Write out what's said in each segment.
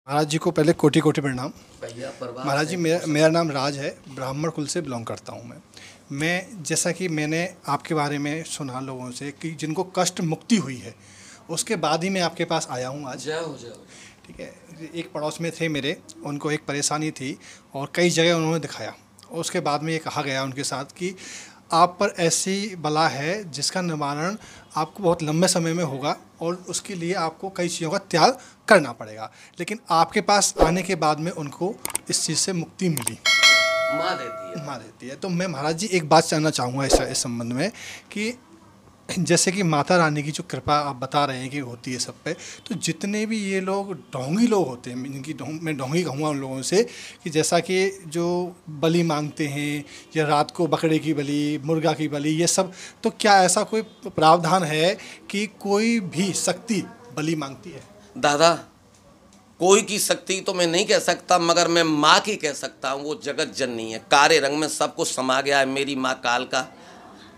महाराज जी को पहले कोटि कोटि प्रणाम। महाराज जी, भैया मेरा नाम राज है, ब्राह्मण कुल से बिलोंग करता हूँ मैं जैसा कि मैंने आपके बारे में सुना लोगों से कि जिनको कष्ट मुक्ति हुई है, उसके बाद ही मैं आपके पास आया हूँ आज। जय हो जय हो। ठीक है, एक पड़ोस में थे मेरे, उनको एक परेशानी थी और कई जगह उन्होंने दिखाया। उसके बाद में ये कहा गया उनके साथ कि आप पर ऐसी बला है जिसका निवारण आपको बहुत लंबे समय में होगा और उसके लिए आपको कई चीज़ों का त्याग करना पड़ेगा। लेकिन आपके पास आने के बाद में उनको इस चीज़ से मुक्ति मिली। माँ देती है। तो मैं महाराज जी एक बात जानना चाहूँगा इस संबंध में कि जैसे कि माता रानी की जो कृपा आप बता रहे हैं कि होती है सब पे, तो जितने भी ये लोग ढोंगी लोग होते हैं, इनकी मैं ढोंगी कहूँगा उन लोगों से कि जैसा कि जो बलि मांगते हैं या रात को बकरे की बलि, मुर्गा की बलि, ये सब, तो क्या ऐसा कोई प्रावधान है कि कोई भी शक्ति बलि मांगती है? दादा, कोई की शक्ति तो मैं नहीं कह सकता, मगर मैं माँ की कह सकता हूँ। वो जगत जननी है, कारे रंग में सब कुछ समा गया है मेरी माँ काल का।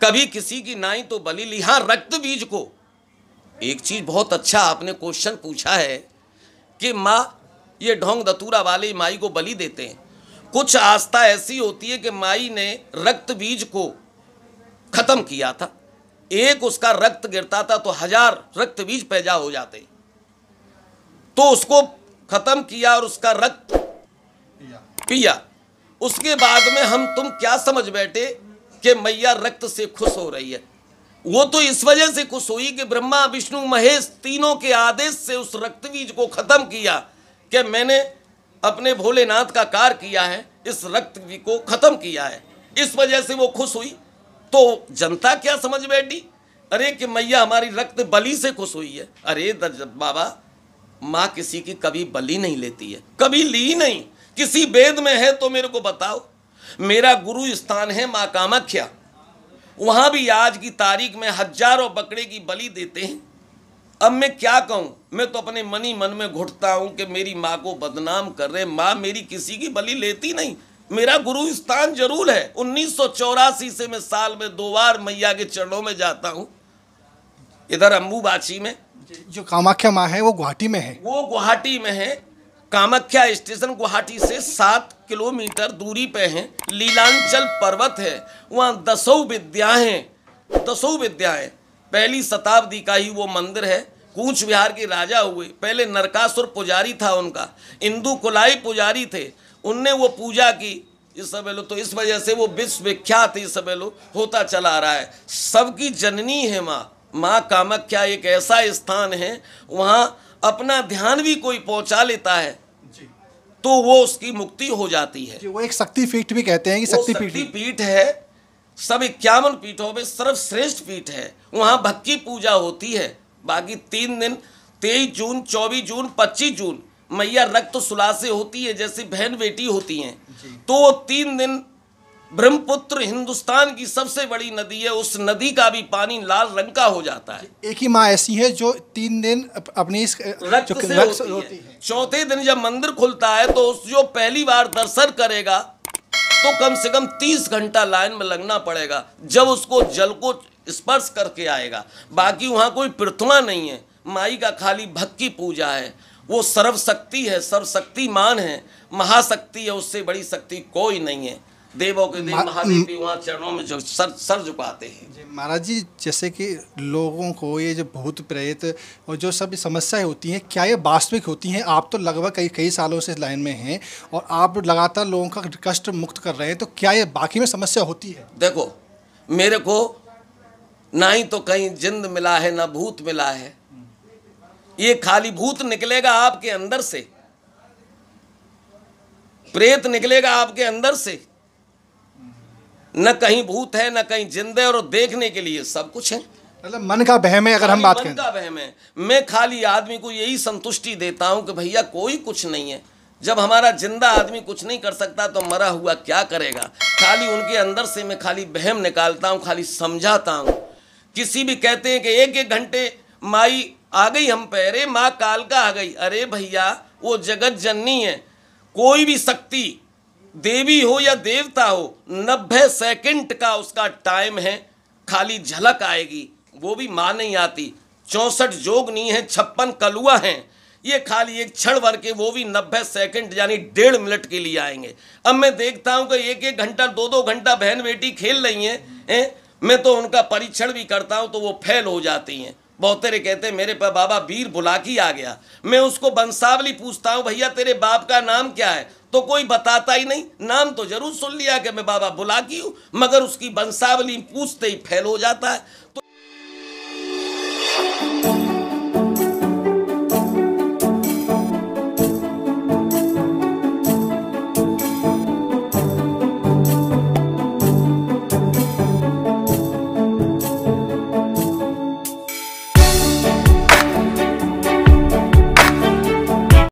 कभी किसी की नाई तो बलि ली। हाँ, रक्त बीज को एक चीज बहुत अच्छा आपने क्वेश्चन पूछा है कि माँ ये ढोंग धतूरा वाले माई को बलि देते हैं। कुछ आस्था ऐसी होती है कि माई ने रक्त बीज को खत्म किया था। एक उसका रक्त गिरता था तो 1000 रक्त बीज पैदा हो जाते, तो उसको खत्म किया और उसका रक्त पिया। उसके बाद में हम तुम क्या समझ बैठे कि मैया रक्त से खुश हो रही है। वो तो इस वजह से खुश हुई कि ब्रह्मा विष्णु महेश तीनों के आदेश से उस रक्त बीज को खत्म किया कि मैंने अपने भोलेनाथ का कार्य किया है, इस रक्त बीज को खत्म किया है। इस वजह से वो खुश हुई। तो जनता क्या समझ बैठी, अरे कि मैया हमारी रक्त बलि से खुश हुई है। अरे बाबा, माँ किसी की कभी बलि नहीं लेती है, कभी ली नहीं। किसी वेद में है तो मेरे को बताओ। मेरा गुरु स्थान है माँ कामाख्या, वहां भी आज की तारीख में हजारों बकरे की बलि देते हैं। अब मैं क्या कहूं, मैं तो अपने मन ही मन में घुटता हूं कि मेरी माँ को बदनाम कर रहे। माँ मेरी किसी की बलि लेती नहीं। मेरा गुरु स्थान जरूर है। 1984 से मैं साल में 2 बार मैया के चरणों में जाता हूं। इधर अम्बुबाची में जो कामाख्या माँ है वो गुवाहाटी में है। वो गुवाहाटी में है। कामाख्या स्टेशन गुवाहाटी से 7 किलोमीटर दूरी पे है। लीलांचल पर्वत है, वहाँ 10 विद्याएं हैं। 10 विद्याएं। पहली शताब्दी का ही वो मंदिर है। कूच विहार के राजा हुए, पहले नरकासुर पुजारी था उनका, इंदु कुलाई पुजारी थे, उनने वो पूजा की। इस सब लो तो इस वजह से वो विश्व विख्यात इस सब लो होता चला आ रहा है। सबकी जननी है माँ। माँ कामाख्या एक ऐसा स्थान है, वहाँ अपना ध्यान भी कोई पहुँचा लेता है तो वो उसकी मुक्ति हो जाती है। वो एक शक्ति पीठ भी कहते हैं कि शक्ति पीठ है। सब 51 पीठों में सर्वश्रेष्ठ पीठ है। वहाँ भक्ति पूजा होती है। बाकी 3 दिन 23 जून, 24 जून, 25 जून मैया रक्त सुला से होती है, जैसे बहन बेटी होती हैं। तो वो 3 दिन ब्रह्मपुत्र हिंदुस्तान की सबसे बड़ी नदी है, उस नदी का भी पानी लाल रंग का हो जाता है। एक ही माँ ऐसी है जो 3 दिन अपनी रक्त से होती है। चौथे दिन जब मंदिर खुलता है तो जो पहली बार दर्शन करेगा तो कम से कम 30 घंटा लाइन में लगना पड़ेगा, जब उसको जल को स्पर्श करके आएगा। बाकी वहाँ कोई प्रार्थना नहीं है, माई का खाली भक्ति पूजा है। वो सर्वशक्ति है, सर्वशक्तिमान है, महाशक्ति है, उससे बड़ी शक्ति कोई नहीं है। देवों के देव महादेव भी वहाँ चरणों में जो सर झुकाते हैं। महाराज जी, जैसे कि लोगों को ये जो भूत प्रेत और जो सब समस्याएं होती हैं, क्या ये वास्तविक होती हैं? आप तो लगभग कई सालों से इस लाइन में हैं और आप लगातार लोगों का कष्ट मुक्त कर रहे हैं, तो क्या ये बाकी में समस्या होती है? देखो, मेरे को ना ही तो कहीं जिंद मिला है ना भूत मिला है। ये खाली भूत निकलेगा आपके अंदर से, प्रेत निकलेगा आपके अंदर से। न कहीं भूत है न कहीं जिंदे, और देखने के लिए सब कुछ है। मतलब मन का वहम है। अगर हम बात करें, मन का वहम है। मैं खाली आदमी को यही संतुष्टि देता हूं कि भैया कोई कुछ नहीं है। जब हमारा जिंदा आदमी कुछ नहीं कर सकता तो मरा हुआ क्या करेगा। खाली उनके अंदर से मैं खाली वहम निकालता हूं, खाली समझाता हूं। किसी भी कहते हैं कि 1-1 घंटे माई आ गई हम पे, अरे माँ कालका आ गई। अरे भैया, वो जगत जननी है। कोई भी शक्ति, देवी हो या देवता हो, 90 सेकंड का उसका टाइम है। खाली झलक आएगी, वो भी माँ नहीं आती। 64 जोगनी है, 56 कलुआ हैं। ये खाली एक क्षण भर के, वो भी 90 सेकंड यानी 1.5 मिनट के लिए आएंगे। अब मैं देखता हूं कि 1-1 घंटा 2-2 घंटा बहन बेटी खेल रही हैं, मैं तो उनका परीक्षण भी करता हूं तो वो फेल हो जाती हैं। बहुत तेरे कहते हैं मेरे पर बाबा वीर बुलाकी आ गया, मैं उसको वंशावली पूछता हूं, भैया तेरे बाप का नाम क्या है, तो कोई बताता ही नहीं। नाम तो जरूर सुन लिया कि मैं बाबा बुलाकी हूं, मगर उसकी वंशावली पूछते ही फेल हो जाता है। तो